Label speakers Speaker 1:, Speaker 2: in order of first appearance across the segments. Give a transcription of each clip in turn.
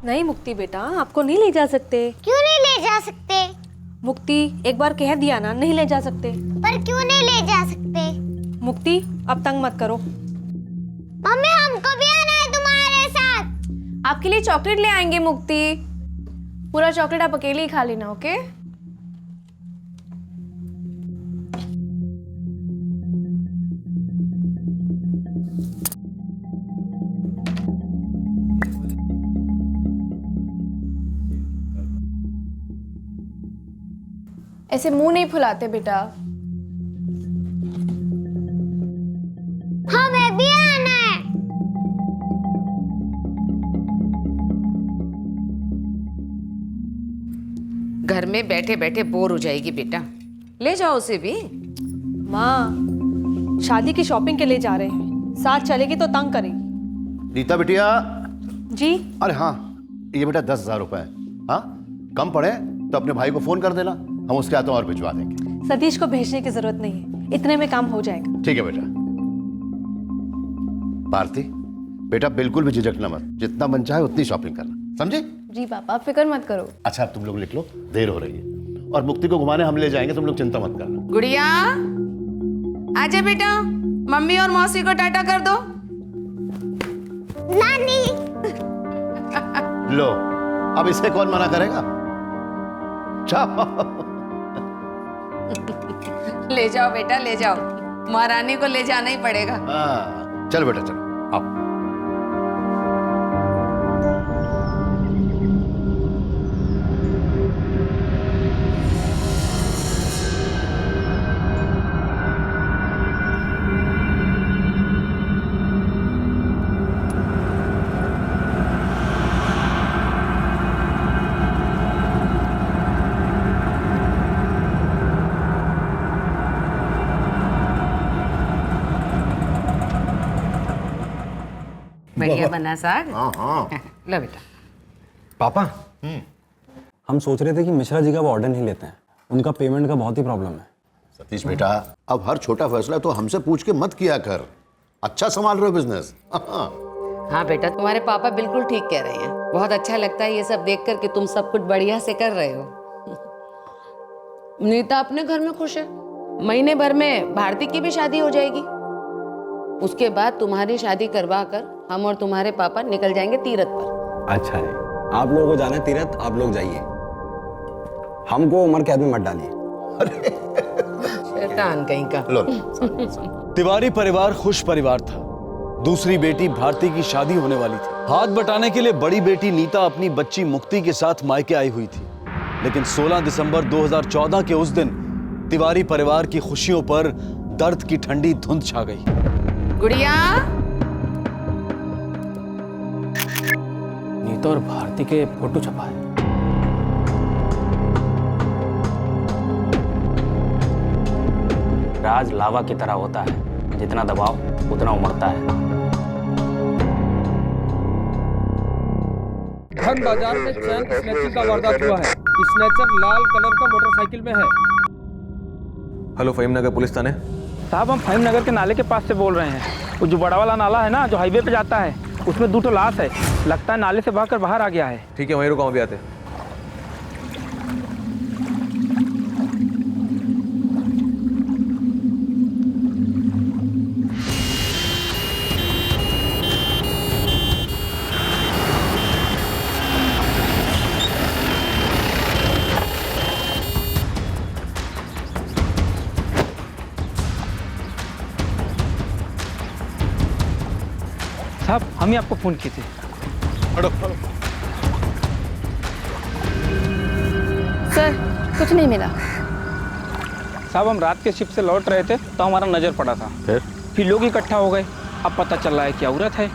Speaker 1: नहीं मुक्ति बेटा, आपको नहीं ले जा सकते।
Speaker 2: क्यों नहीं ले जा सकते?
Speaker 1: मुक्ति, एक बार कह दिया ना, नहीं ले जा सकते।
Speaker 2: पर क्यों नहीं ले जा सकते?
Speaker 1: मुक्ति, अब तंग मत करो।
Speaker 2: मम्मी हमको भी आना है तुम्हारे साथ।
Speaker 3: आपके लिए चॉकलेट ले आएंगे मुक्ति। पूरा चॉकलेट आप अकेले ही खा लेना, ओके? ऐसे मुंह नहीं फुलाते बेटा।
Speaker 2: हमें भी आना है।
Speaker 4: घर में बैठे बैठे बोर हो जाएगी बेटा, ले जाओ उसे भी।
Speaker 1: माँ, शादी की शॉपिंग के लिए जा रहे हैं, साथ चलेगी तो तंग करेगी।
Speaker 5: रीता बिटिया।
Speaker 1: जी।
Speaker 5: अरे हाँ, ये बेटा 10,000 रुपए है। हाँ, कम पड़े तो अपने भाई को फोन कर देना, हम उसके हाथों और भिजवा देंगे।
Speaker 1: सतीश को भेजने की जरूरत नहीं है, इतने में काम हो जाएगा।
Speaker 5: ठीक है बेटा। भारती बेटा, बिल्कुल भी झिझक न मत, जितना मन चाहे उतनी शॉपिंग करना, समझे?
Speaker 3: जी पापा, आप फिक्र मत करो।
Speaker 5: अच्छा, अब तुम लोग लिख लो, देर हो रही है। और मुक्ति को घुमाने हम ले जाएंगे, तुम लोग चिंता मत करना।
Speaker 4: गुड़िया आजा बेटा, मम्मी और मौसी को टाटा कर दो।
Speaker 2: नानी।
Speaker 5: लो, अब इसे कौन मना करेगा? जाओ।
Speaker 4: ले जाओ बेटा, ले जाओ, महारानी को ले जाना ही पड़ेगा।
Speaker 5: हाँ, चलो बेटा चलो, आओ।
Speaker 4: बढ़िया बना साग।
Speaker 5: हाँ हाँ।
Speaker 4: लो बेटा।
Speaker 6: पापा, हम सोच रहे थे कि मिश्रा जी का वो ऑर्डर नहीं लेते हैं, उनका पेमेंट का बहुत ही प्रॉब्लम है।
Speaker 5: सतीश बेटा, अब हर छोटा फैसला तो हमसे पूछ के मत किया कर। अच्छा संभाल रहे हो बिजनेस।
Speaker 4: हाँ बेटा, तुम्हारे पापा बिल्कुल ठीक कह रहे हैं। बहुत अच्छा लगता है ये सब देख कर कि तुम सब कुछ बढ़िया से कर रहे हो। नीता अपने घर में खुश है, महीने भर में भारती की भी शादी हो जाएगी। उसके बाद तुम्हारी शादी करवा कर हम और तुम्हारे पापा निकल जाएंगे तीरथ पर।
Speaker 6: अच्छा जी, आप लोगों को जाना है तीरथ, आप लोग जाइए, हमको उम्र कैद में मत डालिए।
Speaker 4: शैतान कहीं का।
Speaker 5: लो।
Speaker 7: तिवारी परिवार खुश परिवार था। दूसरी बेटी भारती की शादी होने वाली थी। हाथ बटाने के लिए बड़ी बेटी नीता अपनी बच्ची मुक्ति के साथ मायके आई हुई थी, लेकिन 16 दिसंबर 2014 के उस दिन तिवारी परिवार की खुशियों पर दर्द की ठंडी धुंध छा गई।
Speaker 4: गुड़िया,
Speaker 8: नीता और भारती के फोटो छपा है। राज लावा की तरह होता है, जितना दबाओ उतना उमड़ता है।
Speaker 9: धन बाजार में चैन स्नैचिंग का वारदात हुआ है। स्नैचर लाल कलर का मोटरसाइकिल में है।
Speaker 10: हेलो, फहीम नगर पुलिस थाने।
Speaker 8: साहब, हम फहीम नगर के नाले के पास से बोल रहे हैं। वो जो बड़ा वाला नाला है ना, जो हाईवे पे जाता है, उसमें 2 लाश है। लगता है नाले से बहकर बाहर आ गया है।
Speaker 10: ठीक है, वहीं रुको, हम भी आते हैं।
Speaker 8: साहब, हम ही आपको फोन किए थे।
Speaker 3: सर, कुछ नहीं मिला।
Speaker 8: साहब, हम रात के शिफ्ट से लौट रहे थे तो हमारा नजर पड़ा था। फिर लोग इकट्ठा हो गए। अब पता चल रहा है कि औरत है,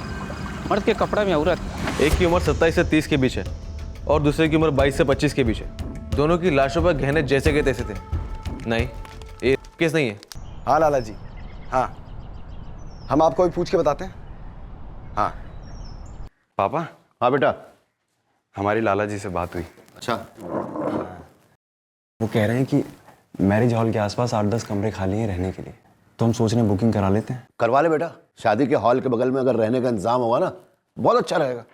Speaker 8: मर्द के कपड़े में औरत।
Speaker 10: एक की उम्र 27 से 30 के बीच है और दूसरे की उम्र 22 से 25 के बीच है। दोनों की लाशों पर गहने जैसे के तैसे थे। नहीं, ये केस नहीं है।
Speaker 6: हाँ लाला जी, हाँ, हम आपको भी पूछ के बताते हैं। हाँ पापा।
Speaker 5: हाँ बेटा।
Speaker 6: हमारी लाला जी से बात हुई।
Speaker 5: अच्छा।
Speaker 6: वो कह रहे हैं कि मैरिज हॉल के आसपास 8-10 कमरे खाली हैं रहने के लिए, तो हम सोच रहे हैं बुकिंग करा लेते हैं।
Speaker 5: करवा ले बेटा, शादी के हॉल के बगल में अगर रहने का इंतजाम होगा ना, बहुत अच्छा रहेगा।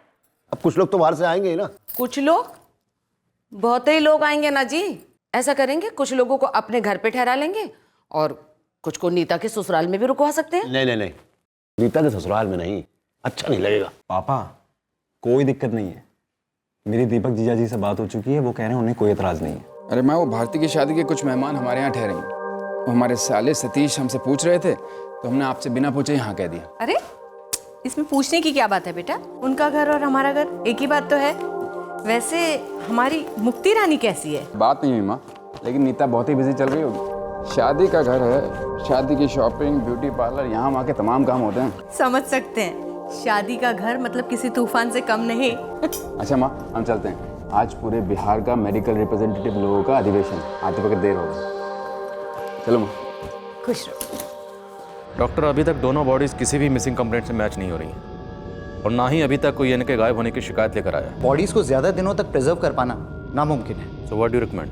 Speaker 5: अब कुछ लोग तो बाहर से आएंगे ही ना।
Speaker 4: कुछ लोग? बहुत ही लोग आएंगे ना जी। ऐसा करेंगे, कुछ लोगों को अपने घर पे ठहरा लेंगे और कुछ को नीता के ससुराल में भी रुकवा सकते हैं।
Speaker 5: नहीं नहीं नहीं, नीता के ससुराल में नहीं, अच्छा नहीं लगेगा।
Speaker 6: पापा कोई दिक्कत नहीं है, मेरी दीपक जीजा जी से बात हो चुकी है, वो कह रहे हैं उन्हें कोई एतराज नहीं है।
Speaker 11: अरे माँ, वो भारती की शादी के कुछ मेहमान हमारे यहाँ ठहरेंगे। वो हमारे साले सतीश हमसे पूछ रहे थे तो हमने आपसे बिना पूछे यहाँ कह दिया।
Speaker 3: अरे इसमें पूछने की क्या बात है बेटा? उनका घर और हमारा घर एक ही बात तो है। वैसे हमारी मुक्ति रानी कैसी है?
Speaker 11: बात नहीं हुई माँ, लेकिन नीता बहुत ही बिजी चल रही होगी। शादी का घर है, शादी की शॉपिंग, ब्यूटी पार्लर, यहाँ वहाँ के तमाम काम होते हैं।
Speaker 3: समझ सकते हैं, शादी का घर मतलब किसी तूफान से कम नहीं।
Speaker 11: अच्छा माँ, हम चलते हैं। आज पूरे बिहार का मेडिकल रिप्रेजेंटेटिव लोगों का अधिवेशन, आते वक्त देर हो गई। चलो माँ।
Speaker 3: खुश रहो।
Speaker 10: डॉक्टर, अभी तक दोनों बॉडीज किसी भी मिसिंग कंप्लेंट से मैच नहीं हो रही हैं और ना ही अभी तक कोई इनके गायब होने की शिकायत लेकर आया।
Speaker 12: बॉडीज को ज्यादा दिनों तक प्रिजर्व कर पाना नामुमकिन है।
Speaker 10: So what do you recommend?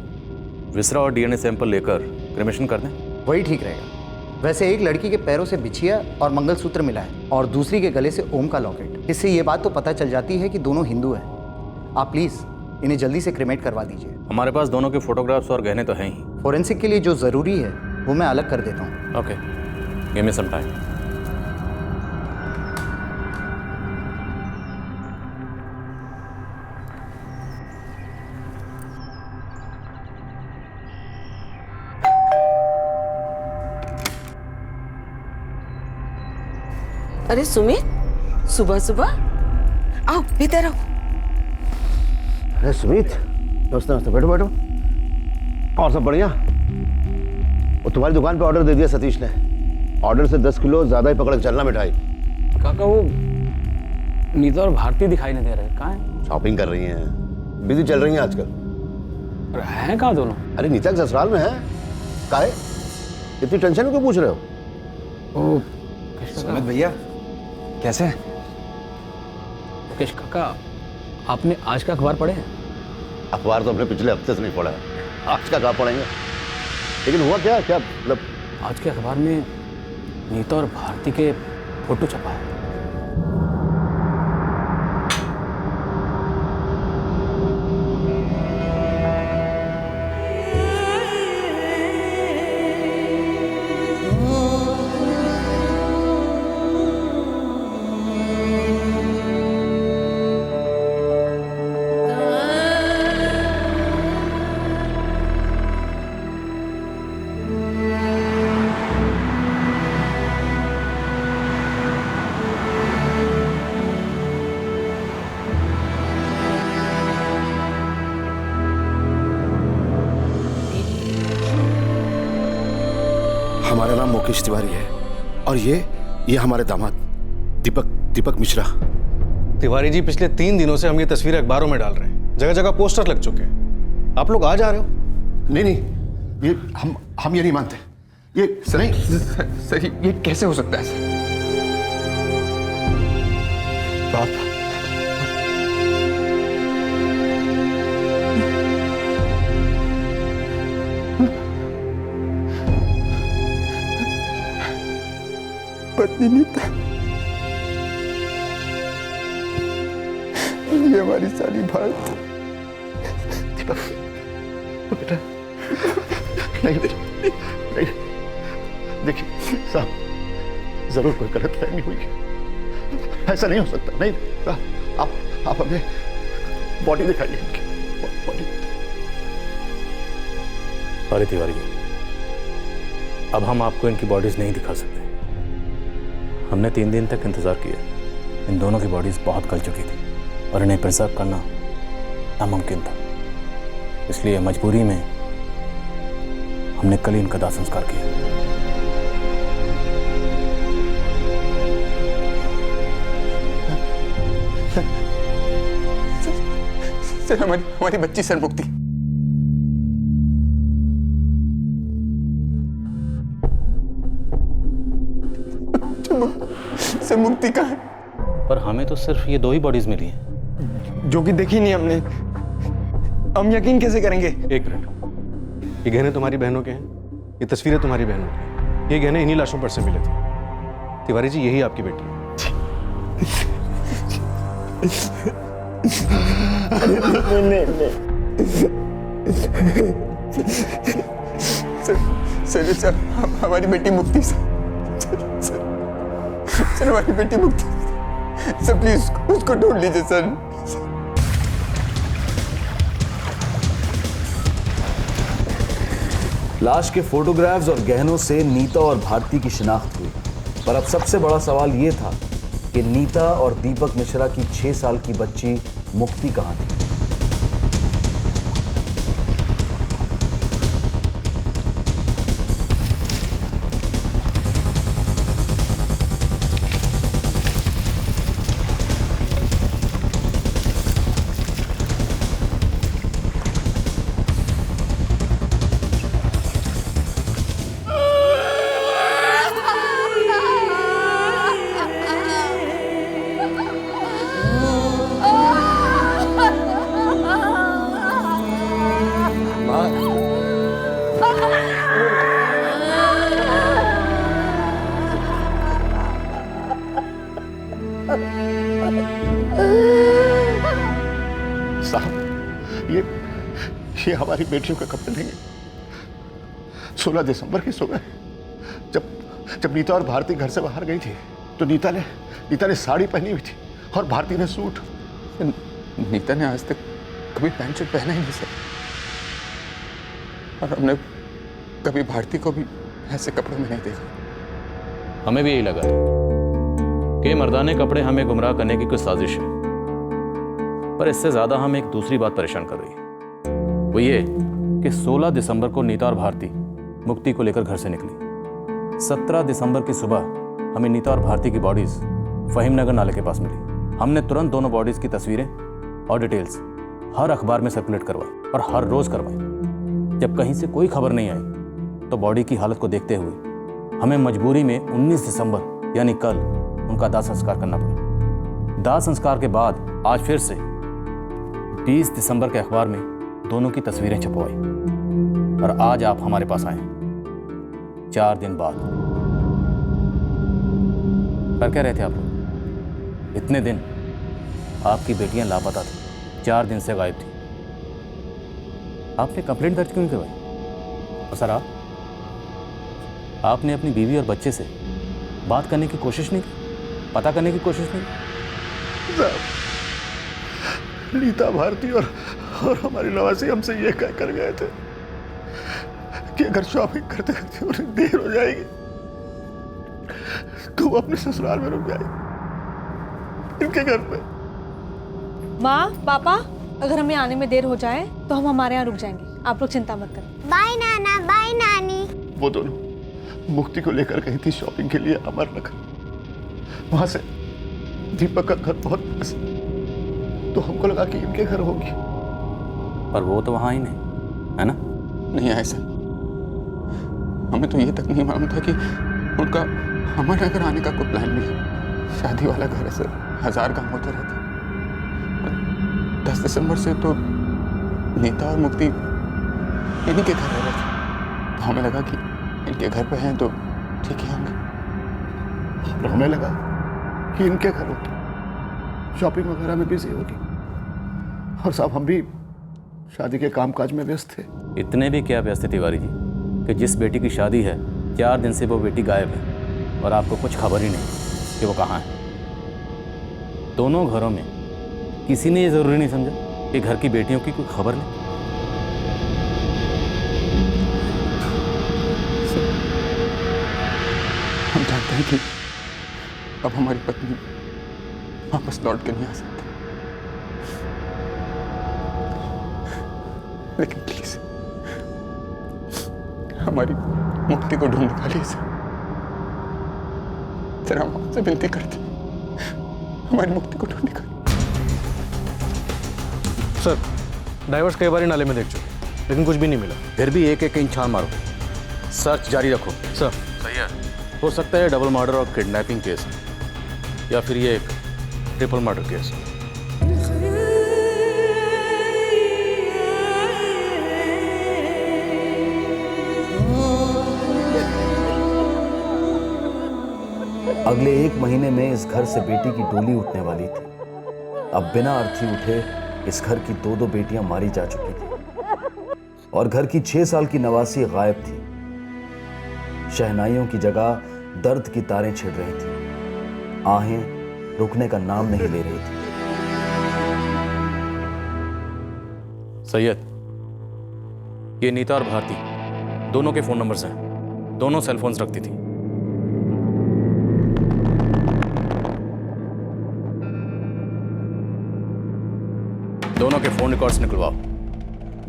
Speaker 10: Viscera और डीएनए सैंपल लेकर क्रेमेशन कर दें?
Speaker 12: वही ठीक रहेगा। वैसे एक लड़की के पैरों से बिछिया और मंगलसूत्र मिला है और दूसरी के गले से ओम का लॉकेट। इससे ये बात तो पता चल जाती है कि दोनों हिंदू हैं। आप प्लीज इन्हें जल्दी से क्रेमेट करवा दीजिए।
Speaker 10: हमारे पास दोनों के फोटोग्राफ्स और गहने तो हैं ही।
Speaker 12: फोरेंसिक के लिए जो जरूरी है वो मैं अलग कर देता हूँ।
Speaker 10: Okay, give me some time.
Speaker 4: अरे सुमित, सुबह सुबह आओ, इधर आओ।
Speaker 5: अरे सुमित, नमस्ते नमस्ते, बैठो बैठो। और सब बढ़िया? वो तुम्हारी दुकान पे ऑर्डर दे दिया सतीश ने। ऑर्डर से 10 किलो ज्यादा ही पकड़ के चलना मिठाई।
Speaker 8: काका, वो नीता और भारती दिखाई नहीं दे रहे, कहाँ है?
Speaker 5: शॉपिंग कर रही हैं, बिजी चल रही हैं आजकल।
Speaker 8: और हैं कहाँ दोनों?
Speaker 5: अरे नीता के ससुराल में है। काहे इतनी टेंशन में क्यों पूछ रहे हो?
Speaker 8: ओ
Speaker 6: सुमित भैया कैसे हैं?
Speaker 8: मुकेश काका, आपने आज का अखबार पढ़े हैं?
Speaker 5: अखबार तो अपने पिछले हफ्ते से नहीं पढ़ा है, आज का कहाँ पढ़ेंगे? लेकिन हुआ क्या क्या मतलब?
Speaker 8: आज के अखबार में नीता और भारती के फोटो छपा है।
Speaker 6: हमारा नाम मुकेश तिवारी है और ये हमारे दामाद दीपक मिश्रा।
Speaker 7: तिवारी जी, पिछले 3 दिनों से हम ये तस्वीरें अखबारों में डाल रहे हैं, जगह जगह पोस्टर लग चुके हैं। आप लोग आ जा रहे हो?
Speaker 6: नहीं नहीं, ये हम ये नहीं मानते। ये सर, ये कैसे हो सकता है सर? बाप, पत्नी नीता, ये हमारी साली भारत। बेटा नहीं नहीं, देखिए साहब, जरूर कोई गलतफहमी हुई है, ऐसा नहीं हो सकता। नहीं साहब, आप हमें बॉडी दिखाइए, बॉडी।
Speaker 10: सॉरी तिवारी जी, अब हम आपको इनकी बॉडीज नहीं दिखा सकते। हमने 3 दिन तक इंतजार किया। इन दोनों की बॉडीज बहुत गल चुकी थी और इन्हें प्रिजर्व करना नामुमकिन था, इसलिए मजबूरी में हमने कल ही इनका दाह संस्कार किया।
Speaker 11: सर, हमारी बच्ची सर मुक्ति। सर मुक्ति कहाँ है?
Speaker 10: पर हमें तो सिर्फ ये 2 ही बॉडीज मिली हैं,
Speaker 6: जो कि देखी नहीं हमने। हम यकीन कैसे करेंगे?
Speaker 7: एक मिनट, ये गहने तुम्हारी बहनों के हैं, ये तस्वीरें तुम्हारी बहनों की हैं। ये गहने इन्हीं लाशों पर से मिले थे। तिवारी जी, यही आपकी बेटी है।
Speaker 11: सर सर हमारी बेटी मुक्ति सर हमारी बेटी मुक्ति सर प्लीज उसको ढूंढ लीजिए सर।
Speaker 7: लाश के फोटोग्राफ्स और गहनों से नीता और भारती की शिनाख्त हुई, पर अब सबसे बड़ा सवाल यह था कि नीता और दीपक मिश्रा की 6 साल की बच्ची मुक्ति कहां थी।
Speaker 5: साहब ये हमारी बेटियों का कपड़े नहीं है। 16 दिसंबर की सुबह जब नीता और भारती घर से बाहर गई थी तो नीता ने साड़ी पहनी हुई थी और भारती ने सूट।
Speaker 11: नीता ने आज तक कभी पैंट शर्ट पहना ही नहीं सर, और हमने कभी भारती को भी ऐसे कपड़ों में नहीं देखा।
Speaker 10: हमें भी यही लगा कि मर्दाने कपड़े हमें गुमराह करने की कुछ साजिश है, पर इससे ज्यादा हमें एक दूसरी बात परेशान कर रही है। वो ये कि 16 दिसंबर को नीता और भारती मुक्ति को लेकर घर से निकली। 17 दिसंबर की सुबह हमें नीता और भारती की बॉडीज फहीमनगर नाले के पास मिली। हमने तुरंत दोनों बॉडीज की तस्वीरें और डिटेल्स हर अखबार में सर्कुलेट करवाई और हर रोज करवाई। जब कहीं से कोई खबर नहीं आई तो बॉडी की हालत को देखते हुए हमें मजबूरी में 19 दिसंबर यानी कल उनका दाह संस्कार करना पड़ा। दाह संस्कार के बाद आज फिर से 20 दिसंबर के अखबार में दोनों की तस्वीरें छपवाई और आज आप हमारे पास आए 4 दिन बाद। कर क्या रहे थे आप लोग? इतने दिन आपकी बेटियां लापता थी, 4 दिन से गायब थी। आपने कंप्लेंट दर्ज क्यों नहीं करवाई? और सर आपने अपनी बीवी और बच्चे से बात करने की कोशिश नहीं की, पता करने की कोशिश नहीं की?
Speaker 5: नीता, भारती और हमारी नवासी हमसे ये कह कर गए थे कि अगर शॉपिंग करते करते उन्हें देर हो जाएगी तो वो अपने ससुराल में रुक जाएगी, इनके घर पे।
Speaker 1: माँ, पापा, अगर हमें आने में देर हो जाए तो हम हमारे यहाँ रुक जाएंगे, आप लोग चिंता मत करें।
Speaker 2: बाय नाना, बाय नानी।
Speaker 5: वो दोनों मुक्ति को लेकर गई थी शॉपिंग के लिए अमरनगर। वहां से दीपक का घर बहुत पास, तो हमको लगा कि इनके घर होगी।
Speaker 10: पर वो तो वहां ही नहीं है ना?
Speaker 11: नहीं आए सर, हमें तो ये तक नहीं मालूम था कि उनका हमारे घर आने का कोई प्लान नहीं। शादी वाला घर है सर, 1000 काम होते रहते। 10 दिसंबर से तो नीता और मुक्ति इन्हीं के घर रह रहे थे, तो हमें लगा कि इनके घर पे हैं तो ठीक ही होंगे।
Speaker 5: और हमें लगा कि इनके घर होगी, शॉपिंग वगैरह में बिजी होगी, और साहब हम भी शादी के कामकाज में व्यस्त थे।
Speaker 10: इतने भी क्या व्यस्त थे तिवारी जी कि जिस बेटी की शादी है 4 दिन से वो बेटी गायब है और आपको कुछ खबर ही नहीं कि वो कहाँ है। दोनों घरों में किसी ने ये जरूरी नहीं समझा कि घर की बेटियों की कोई खबर नहीं।
Speaker 11: हम जानते हैं कि अब हमारी पत्नी वापस लौट के नहीं आ सकती, लेकिन प्लीज हमारी मुक्ति को ढूंढ निकालिए सर। जरा हम आपसे विनती करते, हमारी मुक्ति को ढूंढ निकालिए।
Speaker 10: सर, डाइवर्स कई बार नाले में देख चुके, लेकिन कुछ भी नहीं मिला। फिर भी एक इंच छान मारो, सर्च जारी रखो। सर सही है। हो सकता है डबल मर्डर और किडनैपिंग केस, या फिर ये एक ट्रिपल मर्डर केस।
Speaker 7: अगले 1 महीने में इस घर से बेटी की डोली उठने वाली थी। अब बिना अर्थी उठे इस घर की 2 बेटियां मारी जा चुकी थी और घर की 6 साल की नवासी गायब थी। शहनाइयों की जगह दर्द की तारें छिड़ रही थी। आहें रुकने का नाम नहीं ले रही थी।
Speaker 10: सैयद, ये नीता और भारती दोनों के फोन नंबर्स हैं। दोनों सेल फोन्स रखती थी। दोनों के फोन रिकॉर्ड्स निकलवाओ।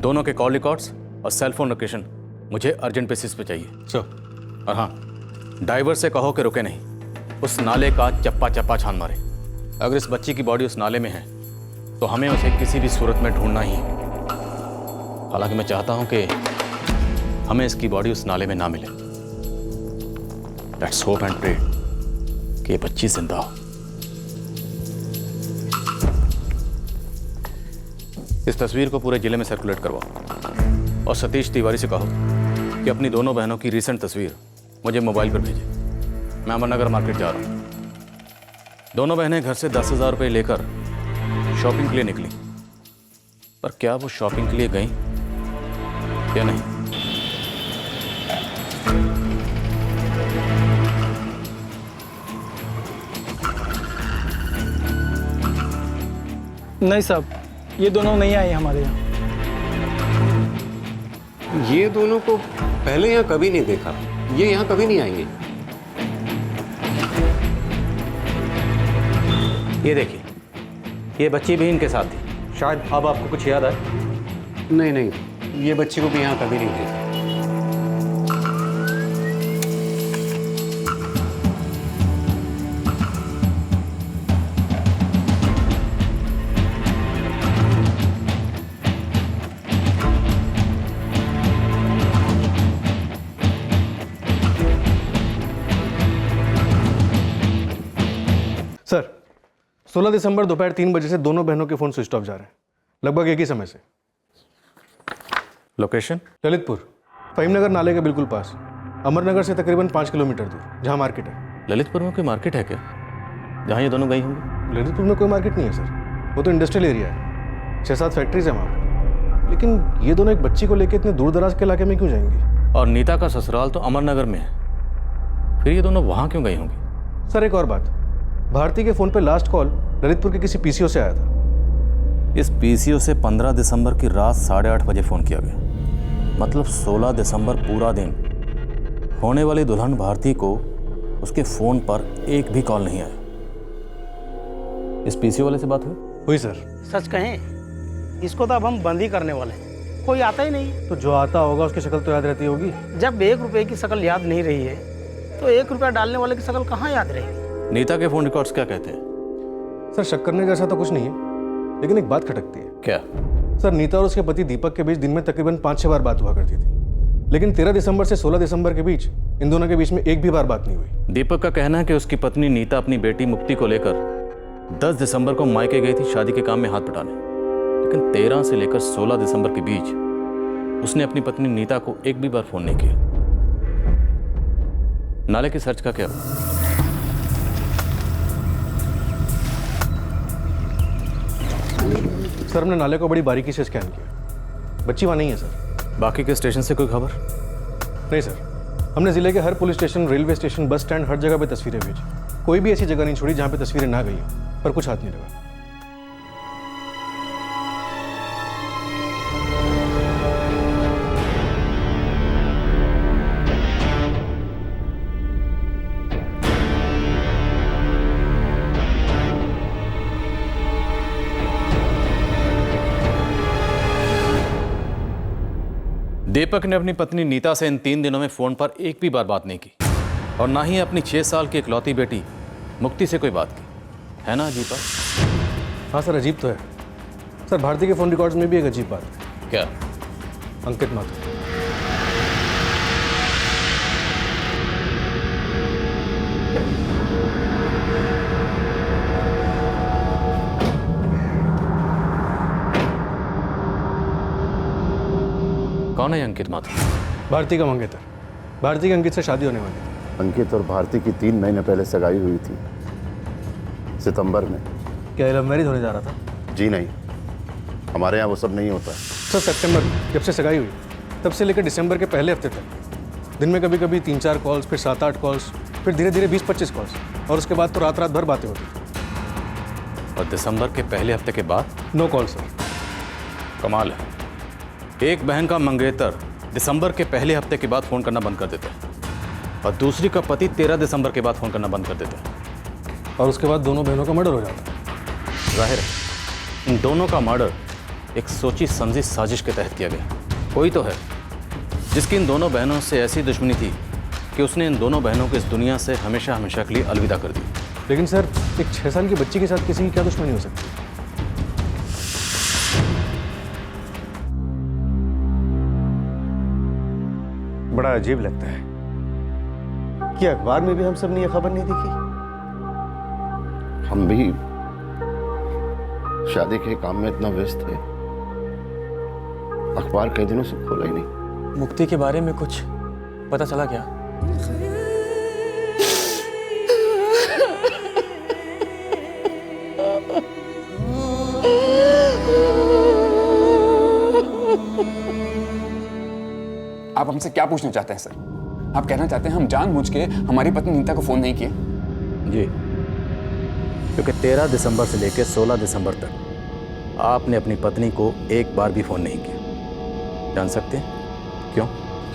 Speaker 10: दोनों के कॉल रिकॉर्ड्स और सेल फोन लोकेशन मुझे अर्जेंट बेसिस पे चाहिए।
Speaker 7: सर।
Speaker 10: और हाँ, ड्राइवर से कहो कि रुके नहीं, उस नाले का चप्पा चप्पा छान मारे। अगर इस बच्ची की बॉडी उस नाले में है तो हमें उसे किसी भी सूरत में ढूंढना ही है। हालांकि मैं चाहता हूं कि हमें इसकी बॉडी उस नाले में ना मिले। लेट्स होप एंड प्रे कि ये बच्ची जिंदा हो। इस तस्वीर को पूरे जिले में सर्कुलेट करवाओ और सतीश तिवारी से कहो कि अपनी दोनों बहनों की रीसेंट तस्वीर मुझे मोबाइल पर भेजे। मैं अमरनगर मार्केट जा रहा हूँ। दोनों बहनें घर से 10,000 रुपये लेकर शॉपिंग के लिए निकली, पर क्या वो शॉपिंग के लिए गई या नहीं?
Speaker 9: नहीं साहब, ये दोनों नहीं आए हमारे यहाँ।
Speaker 13: ये दोनों को पहले यहाँ कभी नहीं देखा। ये यहाँ कभी नहीं आएंगे।
Speaker 10: ये देखिए, ये बच्ची भी इनके साथ थी। शायद अब आपको कुछ याद आए।
Speaker 13: नहीं नहीं, ये बच्चे को भी यहाँ कभी नहीं देखा।
Speaker 14: सर, 16 दिसंबर दोपहर 3 बजे से दोनों बहनों के फोन स्विच ऑफ जा रहे हैं, लगभग एक ही समय से।
Speaker 10: लोकेशन?
Speaker 14: ललितपुर, फहीमनगर नाले के बिल्कुल पास, अमरनगर से तकरीबन 5 किलोमीटर दूर, जहाँ मार्केट है।
Speaker 10: ललितपुर में कोई मार्केट है क्या जहाँ ये दोनों गई होंगी?
Speaker 14: ललितपुर में कोई मार्केट नहीं है सर, वो तो इंडस्ट्रियल एरिया है। 6-7 फैक्ट्रीज है वहाँ पर। लेकिन ये दोनों एक बच्ची को लेकर इतने दूर दराज के इलाके में क्यों जाएंगी?
Speaker 10: और नीता का ससुराल तो अमरनगर में है, फिर ये दोनों वहाँ क्यों गई होंगी?
Speaker 14: सर एक और बात, भारती के फ़ोन पे लास्ट कॉल ललितपुर के किसी पीसीओ से आया था।
Speaker 10: इस पीसीओ से 15 दिसंबर की रात 8:30 बजे फ़ोन किया गया। मतलब 16 दिसंबर पूरा दिन होने वाली दुल्हन भारती को उसके फ़ोन पर एक भी कॉल नहीं आया। इस पीसीओ वाले से बात हुई
Speaker 14: सर।
Speaker 9: सच कहें, इसको तो अब हम बंद ही करने वाले हैं। कोई आता ही नहीं।
Speaker 14: तो जो आता होगा उसकी शक्ल तो याद रहती होगी।
Speaker 9: जब 1 रुपए की शक्ल याद नहीं रही है तो 1 रुपया डालने वाले की शक्ल कहाँ याद रहेगी?
Speaker 10: नीता के फ़ोन रिकॉर्ड्स क्या कहते हैं?
Speaker 14: सर शक करने जैसा तो कुछ नहीं है, लेकिन एक बात खटकती है।
Speaker 10: क्या?
Speaker 14: सर नीता और उसके पति दीपक के बीच दिन में तकरीबन 5-6 बार बात हुआ करती थी, लेकिन 13 दिसंबर से 16 दिसंबर के बीच इन दोनों के बीच में एक भी बार बात नहीं हुई।
Speaker 10: दीपक का कहना है कि उसकी पत्नी नीता अपनी बेटी मुक्ति को लेकर 10 दिसंबर को मायके गई थी शादी के काम में हाथ बटाने, लेकिन 13 से लेकर 16 दिसंबर के बीच उसने अपनी पत्नी नीता को एक भी बार फोन नहीं किया। नाले की सर्च का क्या?
Speaker 14: सर हमने नाले को बड़ी बारीकी से स्कैन किया, बच्ची वहाँ नहीं है सर।
Speaker 10: बाकी के स्टेशन से कोई खबर?
Speaker 14: नहीं सर, हमने जिले के हर police station, railway station, bus stand, हर जगह पे तस्वीरें भेजी। कोई भी ऐसी जगह नहीं छोड़ी जहाँ पे तस्वीरें ना गई, पर कुछ हाथ नहीं लगा।
Speaker 10: दीपक ने अपनी पत्नी नीता से इन 3 दिनों में फोन पर एक भी बार बात नहीं की और ना ही अपनी 6 साल की इकलौती बेटी मुक्ति से कोई बात की। है ना अजीब बात?
Speaker 14: हाँ सर अजीब तो है। सर भारती के फ़ोन रिकॉर्ड्स में भी एक अजीब बात है।
Speaker 10: क्या?
Speaker 14: अंकित माथुर।
Speaker 10: कौन है अंकित माथुर?
Speaker 14: भारती का मंगेतर। भारती की अंकित से शादी होने वाली थी।
Speaker 5: अंकित और भारती की 3 महीने पहले सगाई हुई थी, सितंबर में।
Speaker 14: क्या लव मैरिज होने जा रहा था?
Speaker 5: जी नहीं, हमारे यहाँ वो सब नहीं होता है।
Speaker 14: सर सितंबर जब से सगाई हुई तब से लेकर दिसंबर के पहले हफ्ते तक दिन में कभी कभी 3-4 कॉल्स, फिर 7-8 कॉल्स, फिर धीरे धीरे 20-25 कॉल्स, और उसके बाद तो रात रात भर बातें होती।
Speaker 10: और दिसंबर के पहले हफ्ते के बाद
Speaker 14: नो कॉल सर।
Speaker 10: कमाल है, एक बहन का मंगेतर दिसंबर के पहले हफ्ते के बाद फ़ोन करना बंद कर देता है और दूसरी का पति 13 दिसंबर के बाद फ़ोन करना बंद कर देता है,
Speaker 14: और उसके बाद दोनों बहनों का मर्डर हो जाता है।
Speaker 10: जाहिर है इन दोनों का मर्डर एक सोची समझी साजिश के तहत किया गया। कोई तो है जिसकी इन दोनों बहनों से ऐसी दुश्मनी थी कि उसने इन दोनों बहनों को इस दुनिया से हमेशा हमेशा के लिए अलविदा कर दी।
Speaker 14: लेकिन सर एक 6 साल की बच्ची के साथ किसी की क्या दुश्मनी हो सकती है? बड़ा अजीब लगता है कि अखबार में भी हम सब ने यह खबर नहीं देखी।
Speaker 5: हम भी शादी के काम में इतना व्यस्त थे, अखबार कई दिनों से खोला ही नहीं।
Speaker 15: मुक्ति के बारे में कुछ पता चला क्या?
Speaker 11: आप हमसे क्या पूछना चाहते हैं सर? आप कहना चाहते हैं हम जानबूझ के हमारी पत्नी नीता को फोन नहीं किए?
Speaker 10: जी, क्योंकि 13 दिसंबर से लेकर 16 दिसंबर तक आपने अपनी पत्नी को एक बार भी फ़ोन नहीं किया। जान सकते हैं क्यों?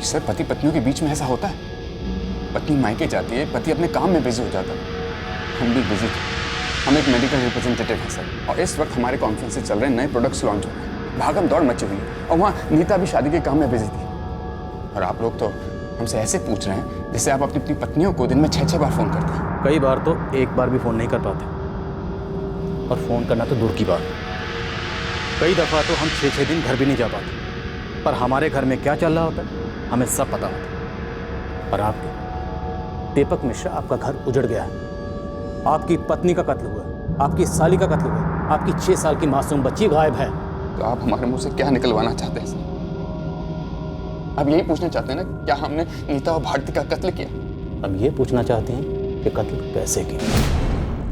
Speaker 11: सर पति पत्नियों के बीच में ऐसा होता है। पत्नी मायके जाती है, पति अपने काम में बिजी हो जाता है। हम भी बिजी थे। हम एक मेडिकल रिप्रेजेंटेटिव हैं सर, और इस वक्त हमारे कॉन्फ्रेंसेस चल रहे हैं, नए प्रोडक्ट्स लॉन्च हो रहे हैं, भागम दौड़ मची हुई है, और वहाँ नीता भी शादी के काम में बिजी थी। और आप लोग तो हमसे ऐसे पूछ रहे हैं जैसे आप अपनी पत्नियों को दिन में 6-6 बार फ़ोन करते हैं।
Speaker 10: कई बार तो एक बार भी फ़ोन नहीं कर पाते, और फ़ोन करना तो दूर की बात। कई दफ़ा तो हम 6-6 दिन घर भी नहीं जा पाते, पर हमारे घर में क्या चल रहा होता है हमें सब पता होता है। और आपके दीपक मिश्रा, आपका घर उजड़ गया है, आपकी पत्नी का कत्ल हुआ है, आपकी साली का कत्ल हुआ है, आपकी 6 साल की मासूम बच्ची गायब है।
Speaker 11: तो आप हमारे मुंह से क्या निकलवाना चाहते हैं सर? अब यही पूछना चाहते हैं ना, क्या हमने नीता और भारती का कत्ल किया?
Speaker 10: अब ये पूछना चाहते हैं कि कत्ल कैसे किया?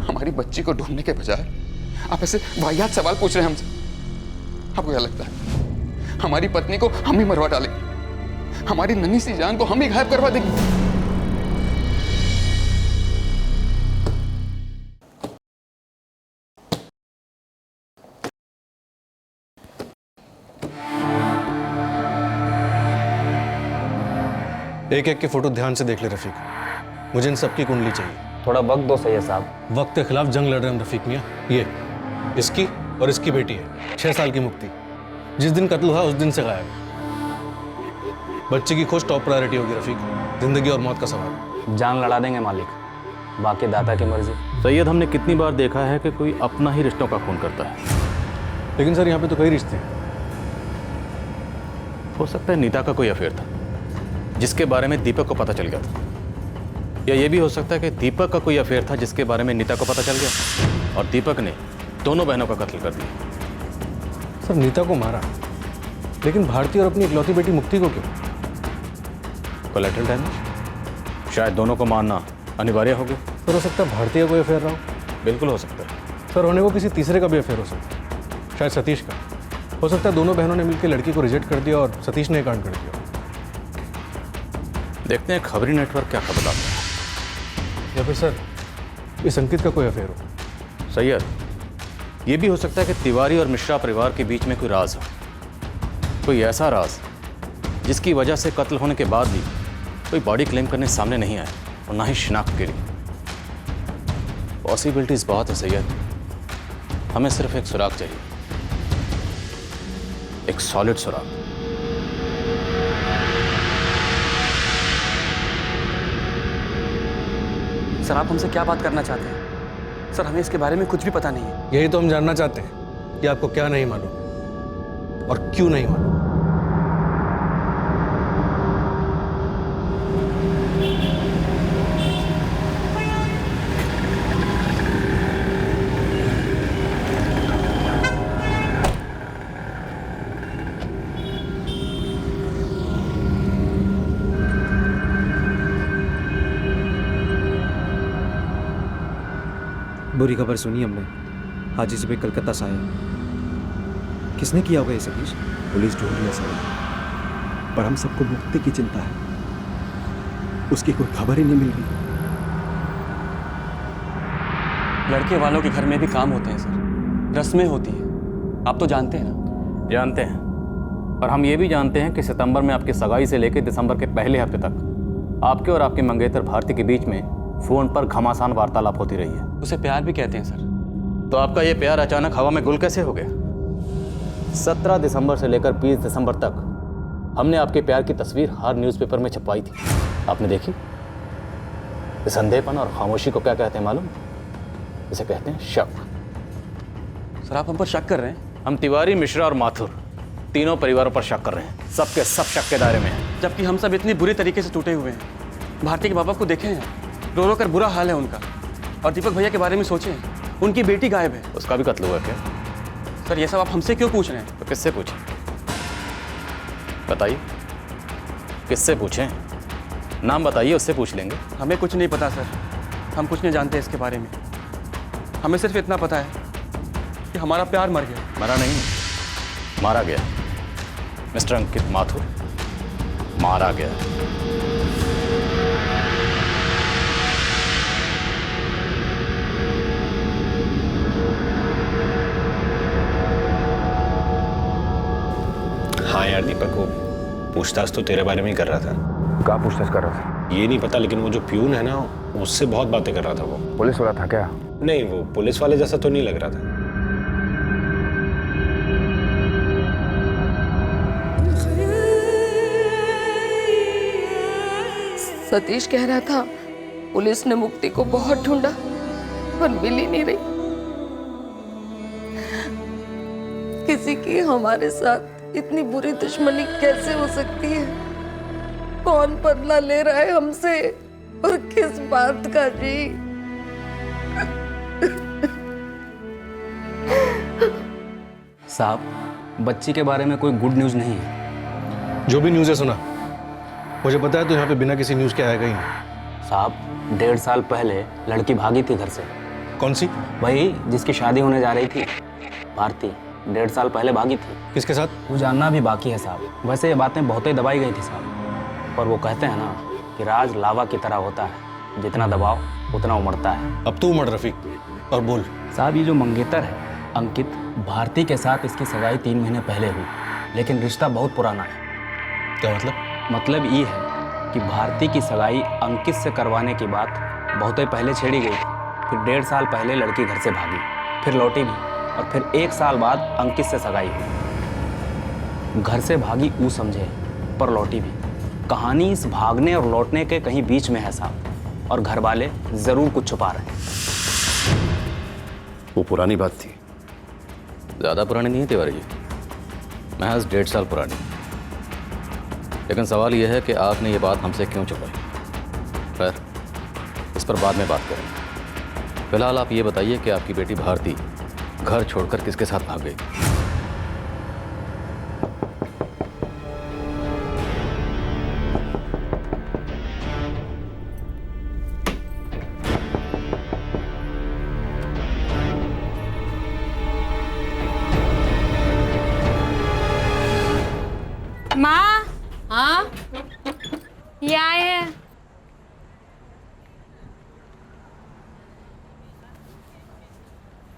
Speaker 11: हमारी बच्ची को ढूंढने के बजाय आप ऐसे वाहियात सवाल पूछ रहे हैं हमसे। आपको क्या लगता है हमारी पत्नी को हम ही मरवा डालेंगे? हमारी नन्ही सी जान को हम ही गायब करवा देंगे?
Speaker 14: एक एक के फोटो ध्यान से देख ले रफीक, मुझे इन सबकी कुंडली चाहिए।
Speaker 15: थोड़ा वक्त दो सही है साहब।
Speaker 14: वक्त के खिलाफ जंग लड़ रहे हैं रफीक मियाँ। ये इसकी और इसकी बेटी है 6 साल की मुक्ति, जिस दिन कत्ल हुआ उस दिन से गायब। बच्चे की खोज टॉप प्रायोरिटी होगी रफीक, जिंदगी और मौत का सवाल।
Speaker 15: जान लड़ा देंगे मालिक, बाकी दाता की मर्जी।
Speaker 10: सैयद, हमने कितनी बार देखा है कि कोई अपना ही रिश्तों का खून करता है।
Speaker 14: लेकिन सर यहाँ पे तो कई रिश्ते हैं।
Speaker 10: हो सकता है नीता का कोई अफेयर था जिसके बारे में दीपक को पता चल गया था, या ये भी हो सकता है कि दीपक का कोई अफेयर था जिसके बारे में नीता को पता चल गया और दीपक ने दोनों बहनों का कत्ल कर दिया।
Speaker 14: सर नीता को मारा, लेकिन भारती और अपनी इकलौती बेटी मुक्ति को क्यों?
Speaker 10: Collateral damage. शायद दोनों को मारना अनिवार्य हो गया।
Speaker 14: सर हो सकता है भारती का कोई अफेयर रहा हो।
Speaker 10: बिल्कुल हो सकता है
Speaker 14: सर, होने को किसी तीसरे का भी अफेयर हो सकता है, शायद सतीश का। हो सकता है दोनों बहनों ने मिलकर लड़की को रिजेक्ट कर दिया और सतीश ने कांड कर दिया।
Speaker 10: देखते हैं खबरी नेटवर्क क्या खबर लाता है।
Speaker 14: या फिर सर इस अंकित का कोई अफेयर हो।
Speaker 10: सैयद, ये भी हो सकता है कि तिवारी और मिश्रा परिवार के बीच में कोई राज हो, कोई ऐसा राज जिसकी वजह से कत्ल होने के बाद भी कोई बॉडी क्लेम करने सामने नहीं आया और ना ही शिनाख्त के लिए। पॉसिबिलिटीज बहुत है सैयद, हमें सिर्फ एक सुराग चाहिए, एक सॉलिड सुराग।
Speaker 15: सर आप हमसे क्या बात करना चाहते हैं? सर हमें इसके बारे में कुछ भी पता नहीं है।
Speaker 14: यही तो हम जानना चाहते हैं कि आपको क्या नहीं मालूम और क्यों नहीं मालूम।
Speaker 16: बुरी खबर सुनी हमने हाजी से भी कलकत्ता से आया। किसने किया होगा ये सतीश? पुलिस ढूंढ रही है सर, पर हम सबको मुक्ति की चिंता है। उसकी कोई खबर ही नहीं मिल रही।
Speaker 15: लड़के वालों के घर में भी काम होते हैं सर, रस्में होती हैं, आप तो जानते हैं ना।
Speaker 10: जानते हैं, और हम ये भी जानते हैं कि सितंबर में आपकी सगाई से लेकर दिसंबर के पहले हफ्ते तक आपके और आपके मंगेतर भारती के बीच में फोन पर घमासान वार्तालाप होती रही है।
Speaker 15: उसे प्यार भी कहते हैं सर।
Speaker 10: तो आपका ये प्यार अचानक हवा में गुल कैसे हो गया? 17 दिसंबर से लेकर 20 दिसंबर तक हमने आपके प्यार की तस्वीर हर न्यूज़पेपर में छपवाई थी, आपने देखी? इस अंधेपन और खामोशी को क्या कहते हैं मालूम? इसे कहते हैं शक।
Speaker 15: सर आप हम पर शक कर रहे हैं?
Speaker 10: हम तिवारी, मिश्रा और माथुर तीनों परिवारों पर शक कर रहे हैं। सबके सब शक के दायरे में हैं।
Speaker 15: जबकि हम सब इतनी बुरी तरीके से टूटे हुए हैं। भारती के बाबा को देखे हैं, रो रो कर बुरा हाल है उनका। और दीपक भैया के बारे में सोचें, उनकी बेटी गायब है।
Speaker 10: उसका भी कत्ल हुआ क्या?
Speaker 15: सर ये सब आप हमसे क्यों पूछ रहे हैं?
Speaker 10: तो किससे पूछें? बताइए, किससे पूछें? नाम बताइए, उससे पूछ लेंगे।
Speaker 15: हमें कुछ नहीं पता सर, हम कुछ नहीं जानते इसके बारे में। हमें सिर्फ इतना पता है कि हमारा प्यार मर गया।
Speaker 10: मरा नहीं, मारा गया। मिस्टर अंकित माथुर मारा गया।
Speaker 17: हाँ यार दीपक, वो पूछताछ तो तेरे बारे में ही कर रहा था।
Speaker 6: कहाँ पूछताछ कर रहा था?
Speaker 17: ये नहीं पता, लेकिन वो जो प्यून है ना, उससे बहुत बातें कर रहा था वो।
Speaker 6: पुलिस वाला था क्या?
Speaker 17: नहीं, वो पुलिस वाले जैसा तो नहीं लग रहा था।
Speaker 4: सतीश कह रहा था पुलिस ने मुक्ति को बहुत ढूंढा पर मिल ही नहीं रही। किसी की हमारे साथ इतनी बुरी दुश्मनी कैसे हो सकती है? कौन बदला ले रहा है हमसे और किस बात का जी?
Speaker 15: साहब, बच्ची के बारे में कोई गुड न्यूज़ नहीं है।
Speaker 14: जो भी न्यूज़ है सुना, मुझे पता है तो यहाँ पे बिना किसी न्यूज़ के आएगा ही नहीं।
Speaker 15: साहब, 1.5 साल पहले लड़की भागी थी घर से।
Speaker 14: कौन सी?
Speaker 15: वही जिसकी शादी होने जा रही थी, भारती। 1.5 साल पहले भागी थी।
Speaker 14: किसके साथ?
Speaker 15: वो जानना भी बाकी है साहब। वैसे ये बातें बहुत ही दबाई गई थी साहब, पर वो कहते हैं ना कि राज लावा की तरह होता है, जितना दबाओ उतना उमड़ता है।
Speaker 14: अब तो उमड़ रफीक, और बोल।
Speaker 15: साहब, ये जो मंगेतर है अंकित, भारती के साथ इसकी सगाई 3 महीने पहले हुई, लेकिन रिश्ता बहुत पुराना है।
Speaker 14: क्या मतलब?
Speaker 15: मतलब ये है कि भारती की सगाई अंकित से करवाने की बात बहुत ही पहले छेड़ी गई थी। फिर 1.5 साल पहले लड़की घर से भागी, फिर लौटी भी, और फिर 1 साल बाद अंकित से सगाई हुई। घर से भागी ऊ समझे, पर लौटी भी। कहानी इस भागने और लौटने के कहीं बीच में है साहब, और घर वाले जरूर कुछ छुपा रहे हैं।
Speaker 5: वो पुरानी बात थी।
Speaker 10: ज़्यादा पुरानी नहीं है तिवारी जी, महज 1.5 साल पुरानी। लेकिन सवाल यह है कि आपने ये बात हमसे क्यों छुपाई? खैर, इस पर बाद में बात करेंगे। फिलहाल आप ये बताइए कि आपकी बेटी भारती घर छोड़कर किसके साथ भाग गई?
Speaker 2: माँ,
Speaker 4: हाँ,
Speaker 2: ये आए हैं।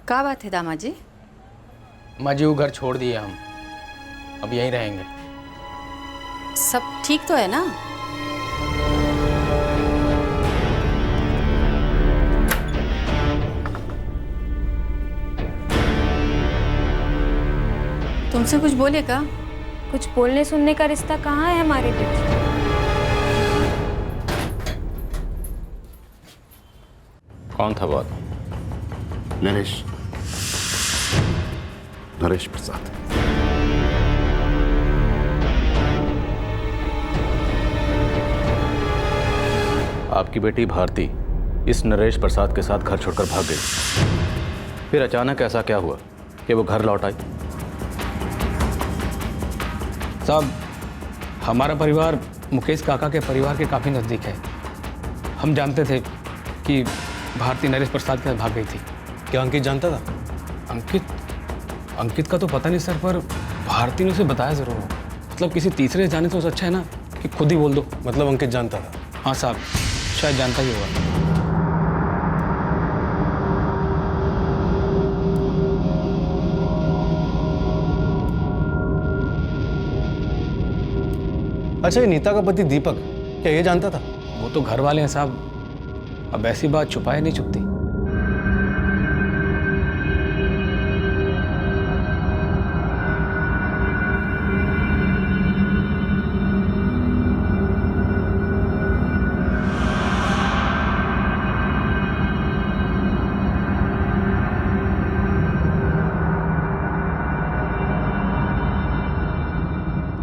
Speaker 3: क्या बात है दामाद जी?
Speaker 8: माँ जी, वो घर छोड़ दिए हम, अब यहीं रहेंगे।
Speaker 3: सब ठीक तो है ना? तुमसे कुछ बोले का?
Speaker 2: कुछ बोलने सुनने का रिश्ता कहाँ है हमारे बीच?
Speaker 10: कौन था बात?
Speaker 5: नरेश प्रसाद।
Speaker 10: आपकी बेटी भारती इस नरेश प्रसाद के साथ घर छोड़कर भाग गई। फिर अचानक ऐसा क्या हुआ कि वो घर लौट आई?
Speaker 8: साहब, हमारा परिवार मुकेश काका के परिवार के काफ़ी नज़दीक है। हम जानते थे कि भारती नरेश प्रसाद के साथ भाग गई थी।
Speaker 14: क्या अंकित जानता था?
Speaker 8: अंकित?
Speaker 15: अंकित का तो पता नहीं सर, पर भारती ने उसे बताया जरूर हो। मतलब किसी तीसरे जाने से अच्छा है ना कि खुद ही बोल दो।
Speaker 14: मतलब अंकित जानता था?
Speaker 15: हाँ साहब, शायद जानता ही होगा।
Speaker 14: अच्छा, ये नीता का पति दीपक, क्या ये जानता था?
Speaker 15: वो तो घर वाले हैं साहब, अब ऐसी बात छुपाए नहीं छुपती।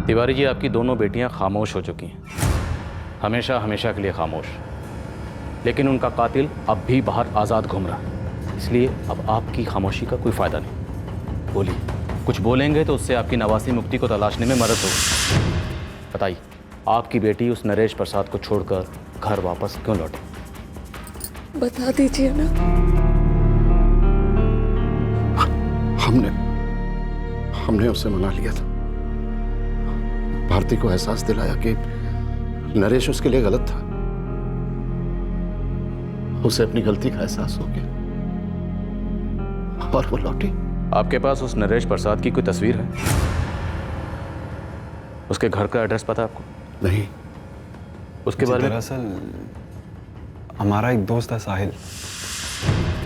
Speaker 10: तिवारी जी, आपकी दोनों बेटियां खामोश हो चुकी हैं, हमेशा हमेशा के लिए खामोश। लेकिन उनका कातिल अब भी बाहर आज़ाद घूम रहा है, इसलिए अब आपकी खामोशी का कोई फ़ायदा नहीं। बोलिए, कुछ बोलेंगे तो उससे आपकी नवासी मुक्ति को तलाशने में मदद होगी। बताइए, आपकी बेटी उस नरेश प्रसाद को छोड़कर घर वापस क्यों लौटी?
Speaker 4: बता दीजिए ना।
Speaker 5: हमने उसे मना लिया था। भारती को एहसास दिलाया कि नरेश उसके लिए गलत था। उसे अपनी गलती का एहसास हो गया और वो लौटी।
Speaker 10: आपके पास उस नरेश प्रसाद की कोई तस्वीर है? उसके घर का एड्रेस पता है आपको?
Speaker 5: नहीं।
Speaker 10: उसके बारे में?
Speaker 11: दरअसल हमारा एक दोस्त है साहिल,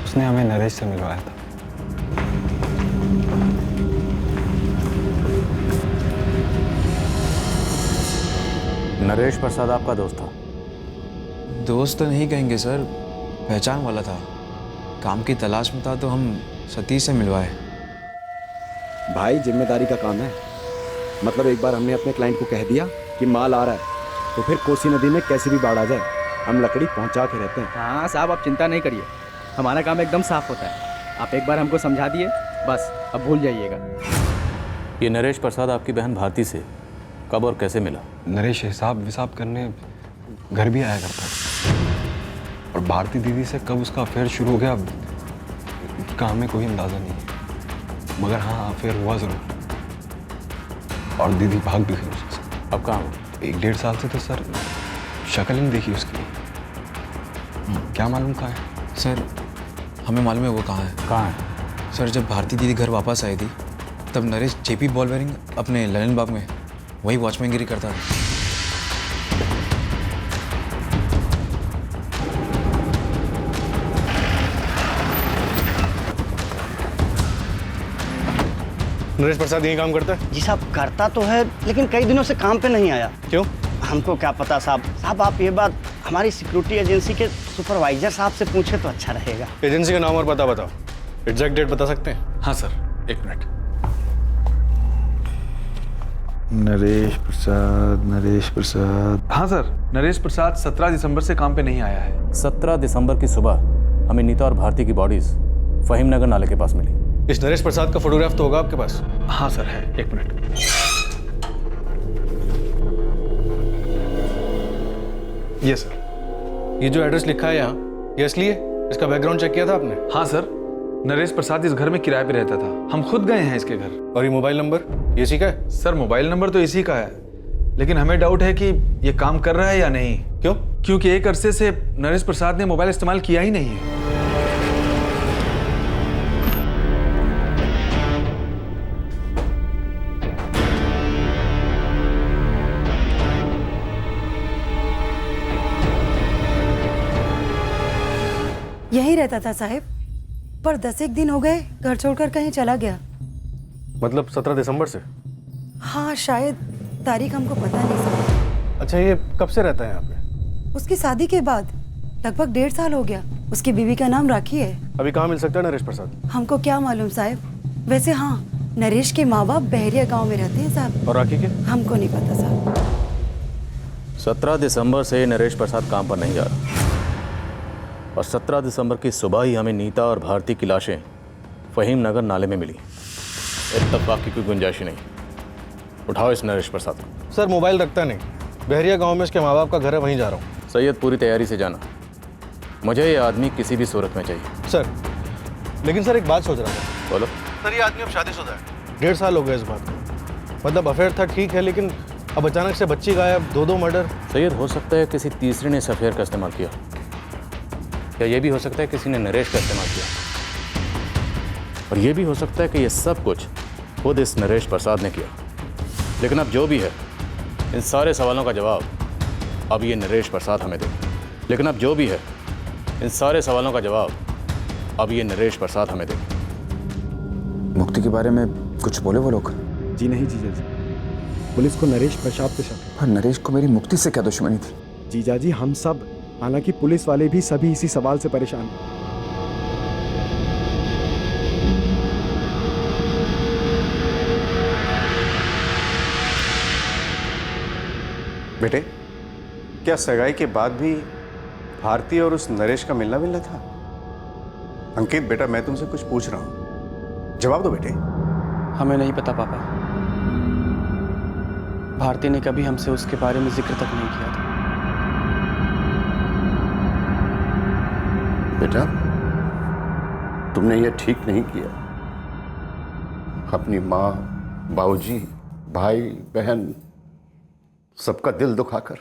Speaker 11: उसने हमें नरेश से मिलवाया था।
Speaker 10: नरेश प्रसाद आपका दोस्त था?
Speaker 18: दोस्त तो नहीं कहेंगे सर, पहचान वाला था। काम की तलाश में था तो हम सतीश से मिलवाए।
Speaker 16: भाई, जिम्मेदारी का काम है। मतलब एक बार हमने अपने क्लाइंट को कह दिया कि माल आ रहा है, तो फिर कोसी नदी में कैसे भी बाढ़ आ जाए हम लकड़ी पहुंचा के रहते हैं।
Speaker 19: हाँ साहब, आप चिंता नहीं करिए, हमारा काम एकदम साफ होता है। आप एक बार हमको समझा दिए, बस अब भूल जाइएगा।
Speaker 10: ये नरेश प्रसाद आपकी बहन भारती से कब और कैसे मिला?
Speaker 11: नरेश हिसाब विसाब करने घर भी आया करता था, और भारती दीदी से कब उसका अफेयर शुरू हो गया का हमें कोई अंदाज़ा नहीं है। मगर हाँ, अफेयर हुआ ज़रूर, और दीदी भाग भी गई उससे।
Speaker 10: अब कहाँ हो?
Speaker 11: 1-1.5 साल से तो सर शक्ल नहीं देखी उसकी। क्या मालूम कहाँ है?
Speaker 18: सर हमें मालूम है वो कहाँ है।
Speaker 10: कहाँ है?
Speaker 18: सर जब भारती दीदी घर वापस आई थी तब नरेश जेपी बॉल बेरिंग अपने ललन बाग में वही वॉचमैनगिरी करता था।
Speaker 14: नरेश प्रसाद यही काम करता है?
Speaker 20: जी साहब, करता तो है, लेकिन कई दिनों से काम पे नहीं आया।
Speaker 14: क्यों?
Speaker 20: हमको क्या पता साहब। साहब आप ये बात हमारी सिक्योरिटी एजेंसी के सुपरवाइजर साहब से पूछे तो अच्छा रहेगा।
Speaker 14: एजेंसी का नाम और पता बताओ, एग्जैक्ट डेट बता सकते हैं?
Speaker 11: हाँ सर, 1 मिनट।
Speaker 21: नरेश प्रसाद।
Speaker 11: हाँ सर, नरेश प्रसाद 17 दिसंबर से काम पे नहीं आया है।
Speaker 10: 17 दिसंबर की सुबह हमें नीता और भारती की बॉडीज फहीम नगर नाले के पास मिली।
Speaker 14: इस नरेश प्रसाद का फोटोग्राफ तो होगा आपके पास?
Speaker 11: हाँ सर है, 1 मिनट।
Speaker 14: ये सर, ये जो एड्रेस लिखा है यहाँ, ये असली है? इसका बैकग्राउंड चेक किया था आपने?
Speaker 11: हाँ सर, नरेश प्रसाद इस घर में किराए पे रहता था, हम खुद गए हैं इसके घर।
Speaker 14: और ये मोबाइल नंबर इसी का है?
Speaker 11: सर मोबाइल नंबर तो इसी का है, लेकिन हमें डाउट है कि ये काम कर रहा है या नहीं।
Speaker 14: क्यों?
Speaker 11: क्योंकि एक अरसे से नरेश प्रसाद ने मोबाइल इस्तेमाल किया ही नहीं है।
Speaker 22: यही रहता था साहब, पर 10 दिन हो गए घर छोड़कर कहीं चला गया।
Speaker 14: मतलब 17 दिसंबर से?
Speaker 22: हाँ शायद, तारीख हमको पता नहीं सर।
Speaker 14: अच्छा, ये कब से रहता है यहाँ पे?
Speaker 22: उसकी शादी के बाद लगभग 1.5 साल हो गया। उसकी बीवी का नाम राखी है।
Speaker 14: अभी कहाँ मिल सकता है नरेश प्रसाद?
Speaker 22: हमको क्या मालूम साहब। वैसे हाँ, नरेश के माँ बाप बहरिया गांव में रहते हैं साहब।
Speaker 14: और राखी के?
Speaker 22: हमको नहीं पता साहब।
Speaker 10: 17 दिसंबर से नरेश प्रसाद काम पर नहीं जा रहा, और 17 दिसंबर की सुबह ही हमें नीता और भारती की लाशें फहीम नगर नाले में मिली। इत्तेफाक की कोई गुंजाइश नहीं। उठाओ इस नरेश प्रसाद को।
Speaker 14: सर मोबाइल रखता नहीं, बहरिया गांव में उसके माँ बाप का घर है, वहीं जा रहा हूँ।
Speaker 10: सैयद, पूरी तैयारी से जाना, मुझे ये आदमी किसी भी सूरत में चाहिए।
Speaker 14: सर, लेकिन सर एक बात सोच रहा था।
Speaker 10: बोलो।
Speaker 14: सर ये आदमी अब शादीशुदा है, 1.5 साल हो गए इस बात को। मतलब अफेयर था ठीक है, लेकिन अब अचानक से बच्ची गायब, 2 मर्डर।
Speaker 10: सैयद, हो सकता है किसी तीसरे ने इस अफेयर का इस्तेमाल किया, या ये भी हो सकता है किसी ने नरेश का इस्तेमाल किया, और ये भी हो सकता है कि ये सब कुछ खुद इस नरेश प्रसाद ने किया। लेकिन अब जो भी है, इन सारे सवालों का जवाब अब ये नरेश प्रसाद हमें देगा। लेकिन अब जो भी है, इन सारे सवालों का जवाब अब ये नरेश प्रसाद हमें देगा।
Speaker 6: मुक्ति के बारे में कुछ बोले वो लोग?
Speaker 16: जी नहीं जीजा जी, पुलिस को नरेश प्रसाद पे शक है।
Speaker 6: पर नरेश को मेरी मुक्ति से क्या दुश्मनी थी?
Speaker 16: जीजा जी हम सब, हालांकि पुलिस वाले भी सभी इसी सवाल से परेशान हैं।
Speaker 13: बेटे, क्या सगाई के बाद भी भारती और उस नरेश का मिलना मिलना था? अंकित बेटा, मैं तुमसे कुछ पूछ रहा हूं, जवाब दो बेटे।
Speaker 8: हमें नहीं पता पापा, भारती ने कभी हमसे उसके बारे में जिक्र तक नहीं किया था।
Speaker 5: बेटा, तुमने ये ठीक नहीं किया। अपनी माँ, बाबूजी, भाई, बहन सबका दिल दुखाकर।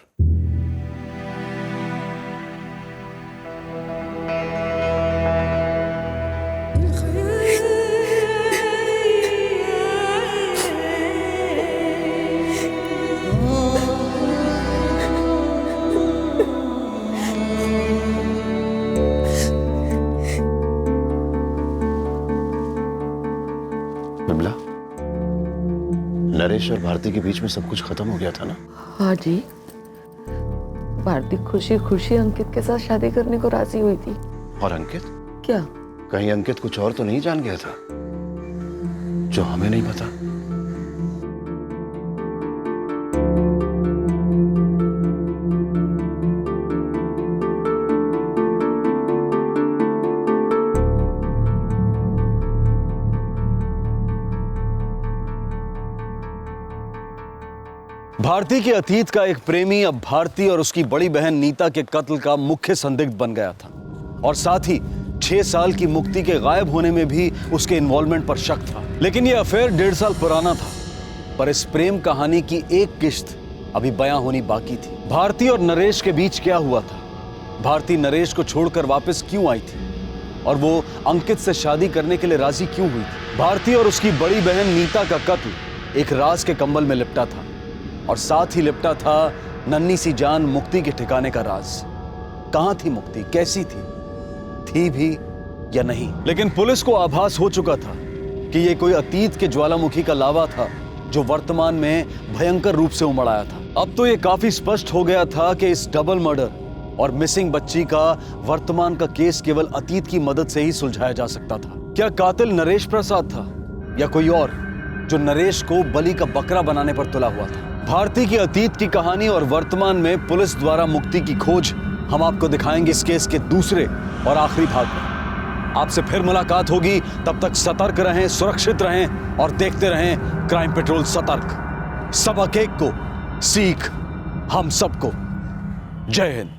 Speaker 5: बिमला, नरेश और भारती के बीच में सब कुछ खत्म हो गया था ना?
Speaker 4: हाँ जी, भारती खुशी खुशी अंकित के साथ शादी करने को राजी हुई थी।
Speaker 5: और अंकित?
Speaker 4: क्या?
Speaker 5: कहीं अंकित कुछ और तो नहीं जान गया था जो हमें नहीं पता?
Speaker 7: भारती के अतीत का एक प्रेमी अब भारती और उसकी बड़ी बहन नीता के कत्ल का मुख्य संदिग्ध बन गया था, और साथ ही 6 साल की मुक्ति के गायब होने में भी उसके इन्वॉल्वमेंट पर शक था। लेकिन यह अफेयर 1.5 साल पुराना था, पर इस प्रेम कहानी की एक किश्त अभी बयां होनी बाकी थी। भारती और नरेश के बीच क्या हुआ था? भारती नरेश को छोड़कर वापस क्यों आई थी? और वो अंकित से शादी करने के लिए राजी क्यों हुई थी? भारती और उसकी बड़ी बहन नीता का कत्ल एक राज के कंबल में लिपटा था, और साथ ही लिपटा था नन्ही सी जान मुक्ति के ठिकाने का राज। कहां थी मुक्ति? कैसी थी भी या नहीं? लेकिन पुलिस को आभास हो चुका था कि यह कोई अतीत के ज्वालामुखी का लावा था जो वर्तमान में भयंकर रूप से उमड़ आया था। अब तो यह काफी स्पष्ट हो गया था कि इस डबल मर्डर और मिसिंग बच्ची का वर्तमान का केस केवल अतीत की मदद से ही सुलझाया जा सकता था। क्या कातिल नरेश प्रसाद था या कोई और जो नरेश को बलि का बकरा बनाने पर तुला हुआ था? भारती की अतीत की कहानी और वर्तमान में पुलिस द्वारा मुक्ति की खोज हम आपको दिखाएंगे इस केस के दूसरे और आखिरी भाग में। आपसे फिर मुलाकात होगी, तब तक सतर्क रहें, सुरक्षित रहें और देखते रहें क्राइम पेट्रोल सतर्क। सबक एक को सीख हम सबको। जय हिंद।